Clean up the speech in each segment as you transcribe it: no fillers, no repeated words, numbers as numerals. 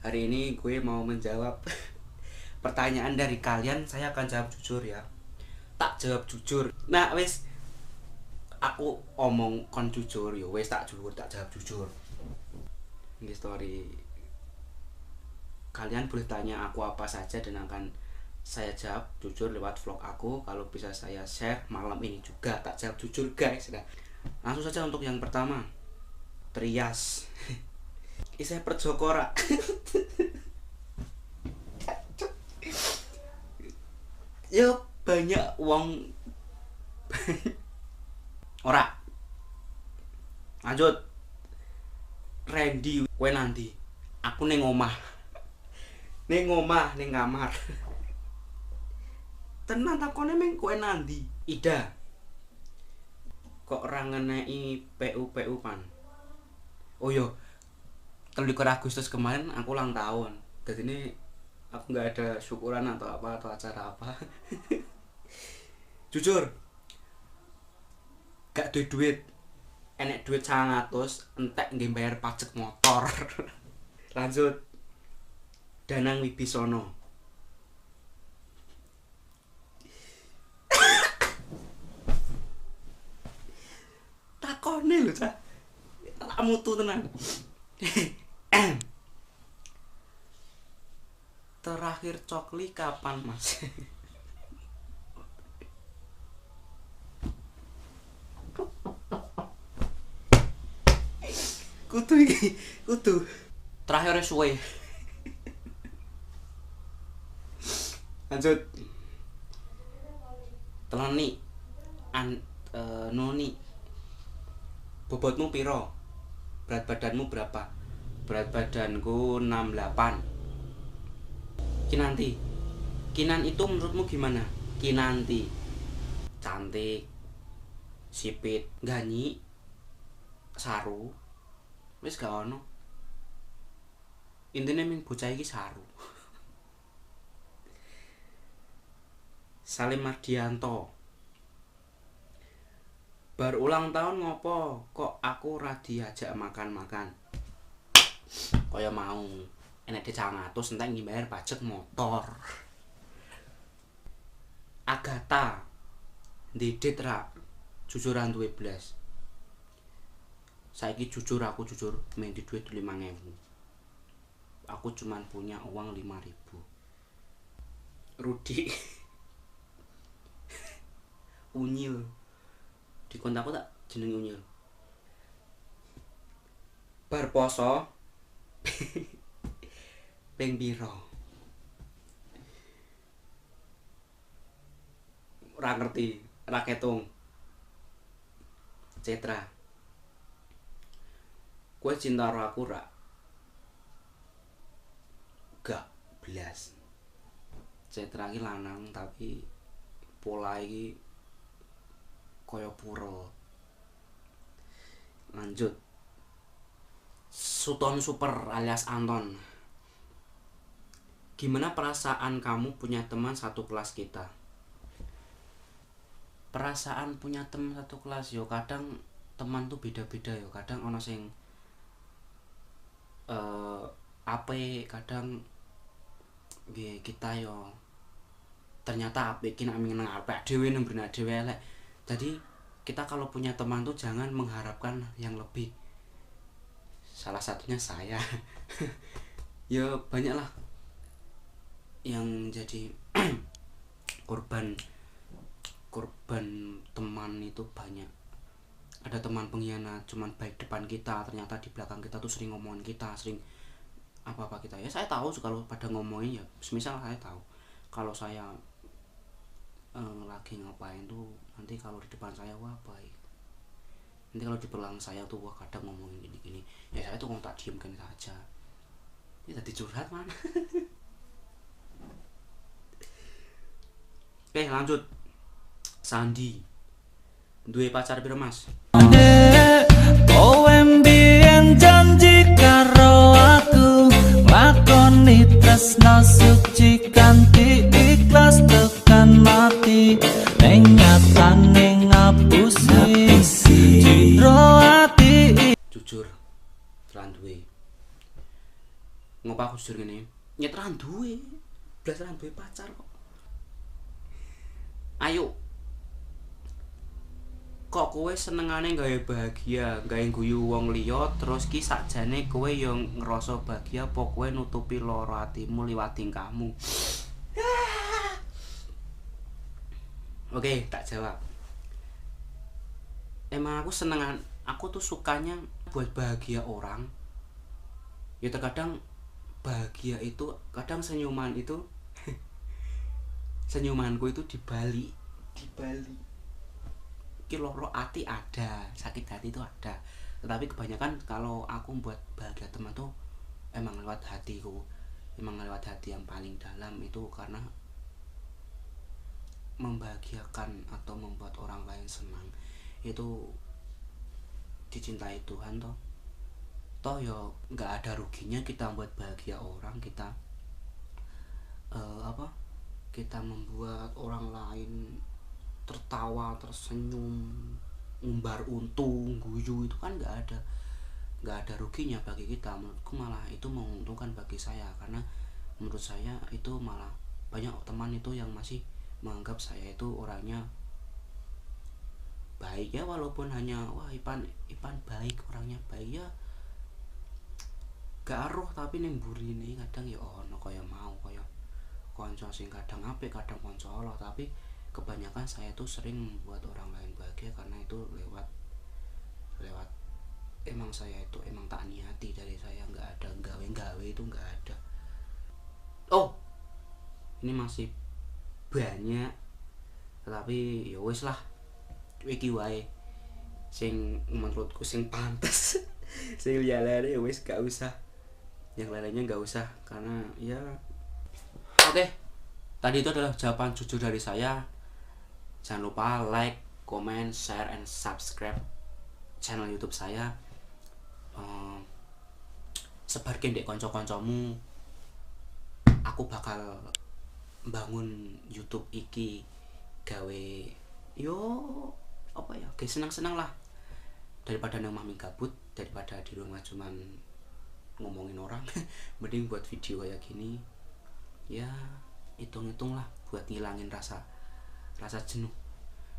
Hari ini gue mau menjawab pertanyaan dari kalian. Saya akan jawab jujur ya. Tak jawab jujur. Nah wes, aku omong kon jujur yo. Wes tak jujur, tak jawab jujur. Ini story. Kalian boleh tanya aku apa saja dan akan saya jawab jujur lewat vlog aku. Kalau bisa saya share malam ini juga, tak jawab jujur guys. Nah, langsung saja untuk yang pertama. Trias. Isih perjokora. Yo banyak uang. Ora. Lanjut. Randy, kowe nanti. Aku ning omah. Ning omah, ning kamar. Tenan takone meng kowe nanti. Ida. Kok ora ngeneki PU pan? Oh yo. 13 Agustus kemarin aku ulang tahun. Jadi ini aku nggak ada syukuran atau apa atau acara apa. Jujur, gak duit, enek duit 100 entek nggih bayar pajak motor. Lanjut, Danang Wibisono. Takone lho cah, tak mutu tenan. Terakhir cokli kapan mas? Kudu iki, kudu. Terakhir suwe. Lanjut. Telani Noni. Bobotmu piro? Berat badanmu berapa? Berat badanku 68. Kinanti. Kinan itu menurutmu gimana? Kinanti. Cantik. Sipit, ganyi. Saru. Wis gak ono. Intine ming bocah iki saru. Salim Mardianto. Berulang tahun ngopo kok aku ora diajak makan-makan. Kaya mau enek de 100 entek ngimbayar pajak motor. Agatha ndedit ra jujuran duwe blas. Saiki jujur aku jujur meng di duit 5.000. Aku cuman punya uang 5.000. Rudi. Unyil. Di kontakku tak jeneng Unyil. Bar poso ping piro? Ora ngerti, ora ketung. Cetra. Kowe cinta karo aku ra? Gak blas. Cetra iki lanang tapi pola iki kaya pura. Lanjut. Suton Super alias Anton. Gimana perasaan kamu punya teman satu kelas kita? Perasaan punya teman satu kelas yo kadang teman tuh beda-beda yo. Kadang ono sing ape, kadang nggih kita yo ternyata ape iki nek meneng arep dhewe nang benak dhewe elek. Jadi kita kalau punya teman tuh jangan mengharapkan yang lebih. Salah satunya saya. Ya banyak lah yang jadi korban teman itu banyak. Ada teman pengkhianat cuman baik depan kita, ternyata di belakang kita tuh sering ngomongin kita, sering apa-apa kita. Ya saya tahu kalau pada ngomongin ya, misal saya tahu kalau saya lagi ngapain tuh nanti kalau di depan saya wah baik. Nanti kalau di belakang saya tuh wah kadang ngomongin gini-gini. Ya saya tuh ngomong tak diamkan saja. Ini tadi curhat man. Oke lanjut. Sandi. Duwe pacar piro mas? Kowe mbiyen janji karo aku lakoni tresno suci kanthi ikhlas tekan mati ning nyatane ngapusi jero ati. Jujur lan duwe ngopo aku jujur ngene nyetran duwe blasaran duwe pacar kok. Ayo kok kowe senengane gawe bahagia gawe guyu wong liya terus ki sakjane kowe yo ngerasa bahagia apa kowe nutupi lara atimu liwat tingkahmu. Oke, tak jawab. Emang aku senengan, aku tuh sukanya buat bahagia orang. Ya terkadang bahagia itu, kadang senyuman itu senyumanku itu di Bali. Ki loro ati ada, sakit hati itu ada. Tetapi kebanyakan kalau aku buat bahagia teman tuh emang lewat hatiku. Emang lewat hati yang paling dalam itu karena membahagiakan atau membuat orang lain senang itu dicintai Tuhan toh ya nggak ada ruginya kita buat bahagia orang, kita kita membuat orang lain tertawa tersenyum ngumbar untung guyu itu kan nggak ada ruginya bagi kita. Menurutku malah itu menguntungkan bagi saya karena menurut saya itu malah banyak teman itu yang masih menganggap saya itu orangnya baik ya, walaupun hanya wah Ipan baik, orangnya baik ya gak aruh, tapi ning mburine kadang ya ono kaya mau kaya kanca sing kadang apik kadang kanca ala, tapi kebanyakan saya tuh sering membuat orang lain bahagia karena itu lewat emang saya itu emang tak niati dari saya, nggak ada gawe itu nggak ada. Oh ini masih banyak tetapi ya wis lah iki wae sing menurutku sing pantes. Sing liyane wis gak usah, yang lainnya gak usah karena ya oke. Tadi itu adalah jawaban jujur dari saya. Jangan lupa like, comment, share, and subscribe channel YouTube saya. Sebarkan dek konco-koncomu. Aku bakal bangun YouTube iki gawe yo apa ya, kayak senang-senang lah daripada nang mami gabut, daripada di rumah cuman ngomongin orang. Mending buat video kayak gini ya, hitung-hitung lah buat ngilangin rasa jenuh.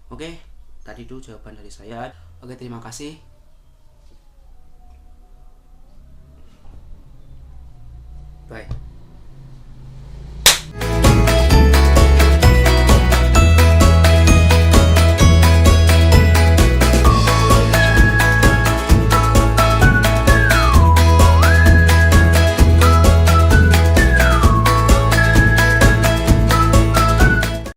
Oke, tadi itu jawaban dari saya. Oke, terima kasih.